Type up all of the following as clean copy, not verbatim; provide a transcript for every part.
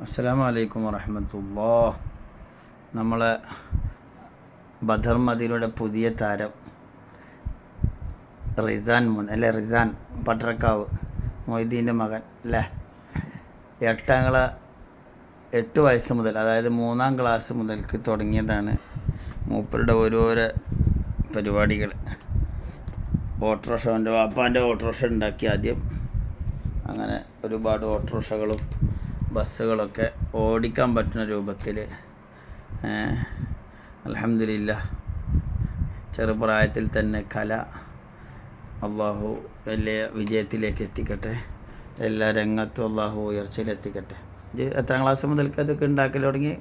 അസ്സലാമു അലൈക്കും വറഹ്മത്തുള്ളാഹി. നമ്മളെ ബദർ മദീനയുടെ പുതിയ താരം റിസാൻ പട്ടറക്കാവ് മൊയ്തീൻ്റെ മകൻ അല്ലേ. 8 വയസ്സ് മുതൽ, അതായത് 3ാം ക്ലാസ് മുതൽക്ക് തുടങ്ങിയതാണ് മൂപ്പരുടെ ഓരോരോ പരിപാടികൾ. ഓട്ടോറിക്ഷ, എൻ്റെ വാപ്പാൻ്റെ ഓട്ടോറിക്ഷ ഉണ്ടാക്കി ആദ്യം. അങ്ങനെ ഒരുപാട് ഓട്ടോറിക്ഷകളും ബസ്സുകളൊക്കെ ഓടിക്കാൻ പറ്റുന്ന രൂപത്തിൽ അൽഹംദുലില്ലാഹ് ചെറുപ്രായത്തിൽ തന്നെ കല അള്ളാഹു വലിയ വിജയത്തിലേക്ക് എത്തിക്കട്ടെ. എല്ലാ രംഗത്തും അള്ളാഹു ഉയർച്ചയിലെത്തിക്കട്ടെ. ഇത് എത്രാം ക്ലാസ് മുതൽക്ക് അതൊക്കെ ഉണ്ടാക്കൽ തുടങ്ങി?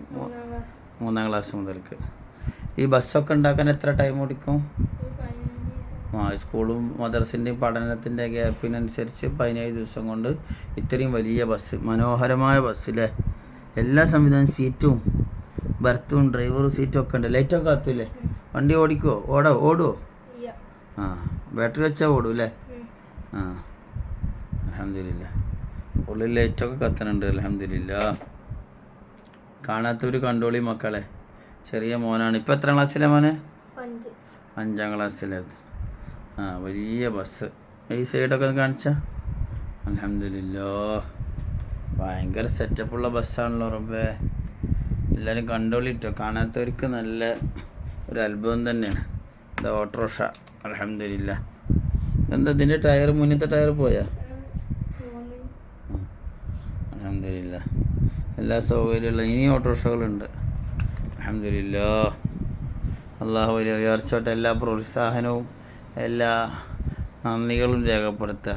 3ാം ക്ലാസ് മുതൽക്ക്. ഈ ബസ്സൊക്കെ ഉണ്ടാക്കാൻ എത്ര ടൈം കൊടുക്കും? സ്കൂളും മദ്രസിൻ്റെയും പഠനത്തിൻ്റെ ഗ്യാപ്പിനനുസരിച്ച് 15 ദിവസം കൊണ്ട് ഇത്രയും വലിയ ബസ്, മനോഹരമായ ബസ്സിലെ എല്ലാ സംവിധാനം, സീറ്റും ബർത്തും ഡ്രൈവറും സീറ്റും ഒക്കെ ഉണ്ട്. ലൈറ്റൊക്കെ കത്തില്ലേ? വണ്ടി ഓടിക്കുമോ? ഓടുമോ? ബാറ്ററി വെച്ചാൽ ഓടും അല്ലേ? അൽഹംദുലില്ലാഹ് ഉള്ളിൽ ലൈറ്റൊക്കെ കത്തുന്നുണ്ട്. അൽഹംദുലില്ലാഹ്. കാണാത്തവർ കണ്ടോളി മക്കളെ. ചെറിയ മോനാണ്. ഇപ്പം എത്രാം ക്ലാസ്സിലെ മോനെ? 5ാം ക്ലാസ്സിലെ. വലിയ ബസ്. ഈ സൈഡൊക്കെ കാണിച്ചാൽ അൽഹംദുലില്ലാഹ് ഭയങ്കര സെറ്റപ്പുള്ള ബസ്സാണല്ലോ റബ്ബേ. എല്ലാവരും കണ്ടോളിട്ടോ. കാണാത്തവർക്ക് നല്ല ഒരു അത്ഭുതം തന്നെയാണ്. ഇതാ ഓട്ടോറിക്ഷ. അൽഹംദുലില്ലാഹ്. എന്താ ഇതിൻ്റെ ടയർ, മുന്നത്തെ ടയർ പോയാ? അൽഹംദുലില്ലാഹ് എല്ലാ സൗകര്യമുള്ള ഇനിയും ഓട്ടോറിക്ഷകളുണ്ട്. അൽഹംദുലില്ലാഹ്. അള്ളാഹു വലിയ ഉയർച്ചോട്ടെ. എല്ലാ പ്രോത്സാഹനവും എല്ലാ നന്ദികളും രേഖപ്പെടുത്തുക.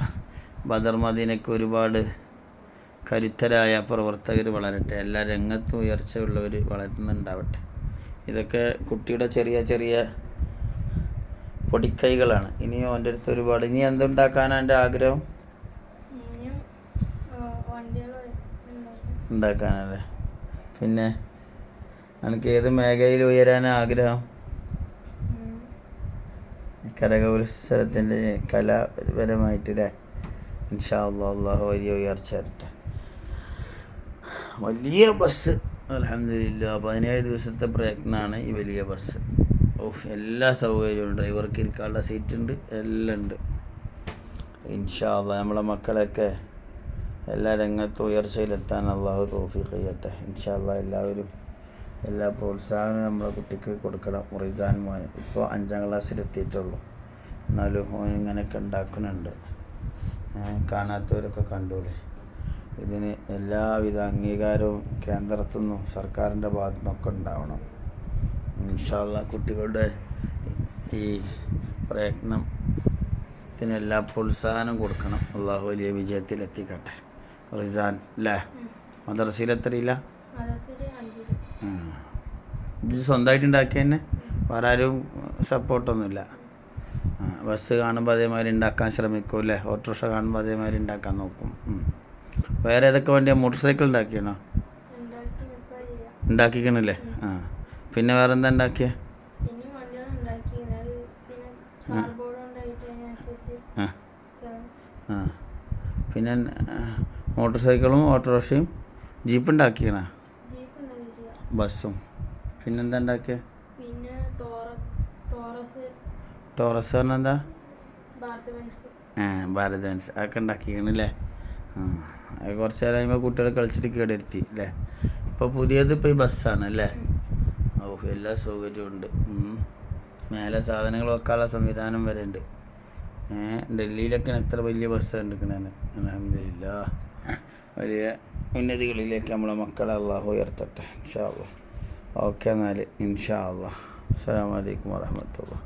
ബദർ മദീനയ്ക്ക് ഒരുപാട് കരുത്തരായ പ്രവർത്തകർ വളരട്ടെ. എല്ലാ രംഗത്തും ഉയർച്ചയുള്ളവർ വളരുന്നുണ്ടാവട്ടെ. ഇതൊക്കെ കുട്ടിയുടെ ചെറിയ ചെറിയ പൊടിക്കൈകളാണ്. ഇനിയും അവൻ്റെ അടുത്ത് ഒരുപാട്. ഇനി എന്തുണ്ടാക്കാനാണ് എൻ്റെ ആഗ്രഹം? ഉണ്ടാക്കാനല്ലേ. പിന്നെ എനിക്ക് ഏത് മേഖലയിൽ ഉയരാനാണ് ആഗ്രഹം? കരകൗശലത്തിൻ്റെ കലാപരമായിട്ടല്ലേ. ഇൻഷാ അല്ലാഹ് അള്ളാഹു വലിയ ഉയർച്ച തരട്ടെ. വലിയ ബസ് അൽഹംദുലില്ലാഹ് 17 ദിവസത്തെ പ്രയത്നമാണ് ഈ വലിയ ബസ്. എല്ലാ സൗകര്യവും, ഡ്രൈവർക്ക് ഇരിക്കാനുള്ള സീറ്റ് ഉണ്ട്, എല്ലാം ഉണ്ട്. ഇൻഷാ അല്ലാഹ് നമ്മളെ മക്കളെയൊക്കെ എല്ലാ രംഗത്തും ഉയർച്ചയിലെത്താൻ അള്ളാഹു തൗഫീഖ് ചെയ്യട്ടെ. ഇൻഷാ അല്ലാഹ് എല്ലാവരും എല്ലാ പ്രോത്സാഹനവും നമ്മളെ കുട്ടിക്ക് കൊടുക്കണം. റിസാൻ മോൻ ഇപ്പോൾ 5ാം ക്ലാസ്സിലെത്തിയിട്ടുള്ളൂ. എന്നാലും മോൻ ഇങ്ങനെയൊക്കെ ഉണ്ടാക്കുന്നുണ്ട്. കാണാത്തവരൊക്കെ കണ്ടോളി. ഇതിന് എല്ലാവിധ അംഗീകാരവും കേന്ദ്രത്തു നിന്നും സർക്കാരിൻ്റെ ഭാഗത്തു നിന്നൊക്കെ ഉണ്ടാവണം. ഇൻഷാ അല്ലാഹ് കുട്ടികളുടെ ഈ പ്രയത്നത്തിന് എല്ലാ പ്രോത്സാഹനം കൊടുക്കണം. അള്ളാഹു വലിയ വിജയത്തിലെത്തിക്കട്ടെ. റിസാൻ അല്ലേ? മദ്രസയിൽ എത്രയില്ല? ഇത് സ്വന്തമായിട്ട് ഉണ്ടാക്കിയ തന്നെ? വേറെ ആരും സപ്പോർട്ടൊന്നുമില്ല? ബസ് കാണുമ്പോൾ അതേമാതിരി ഉണ്ടാക്കാൻ ശ്രമിക്കും അല്ലേ? ഓട്ടോറിക്ഷ കാണുമ്പോൾ അതേമാതിരി ഉണ്ടാക്കാൻ നോക്കും. വേറെ ഏതൊക്കെ വണ്ടിയാണ്? മോട്ടോർ സൈക്കിൾ ഉണ്ടാക്കിയാണോ? ഉണ്ടാക്കിക്കണല്ലേ. പിന്നെ വേറെ എന്താ ഉണ്ടാക്കിയ? പിന്നെ മോട്ടോർ സൈക്കിളും ഓട്ടോറിക്ഷയും ജീപ്പ് ഉണ്ടാക്കിക്കണ? ബസ്സും. പിന്നെന്താ ഉണ്ടാക്കിയ? ടോറസ് പറഞ്ഞാൽ എന്താ? ഭാരത് ബെൻസ്. അതൊക്കെ ഉണ്ടാക്കിക്കണല്ലേ. അത് കുറച്ച് നേരം കഴിയുമ്പോൾ കുട്ടികൾ കളിച്ചിട്ട് കേടെടുത്തി അല്ലേ. ഇപ്പോൾ പുതിയത് ഇപ്പോൾ ഈ ബസ്സാണ് അല്ലേ. എല്ലാ സൗകര്യവും ഉണ്ട്. മേലെ സാധനങ്ങൾ വെക്കാനുള്ള സംവിധാനം വരെ ഉണ്ട്. ഡൽഹിയിലൊക്കെ എത്ര വലിയ ബസ് കണ്ടിരിക്കണേന്. അൽഹംദുലില്ലാഹ് വലിയ ഉന്നതികളിലേക്ക് നമ്മളെ മക്കളെ അള്ളാഹു ഉയർത്തട്ടെ. ഇൻഷാ അല്ലാഹ്. ഓക്കെ എന്നാൽ ഇൻഷാ അല്ലാഹ്. അസ്സലാമു അലൈക്കും വറഹ്മത്തുള്ളാഹി.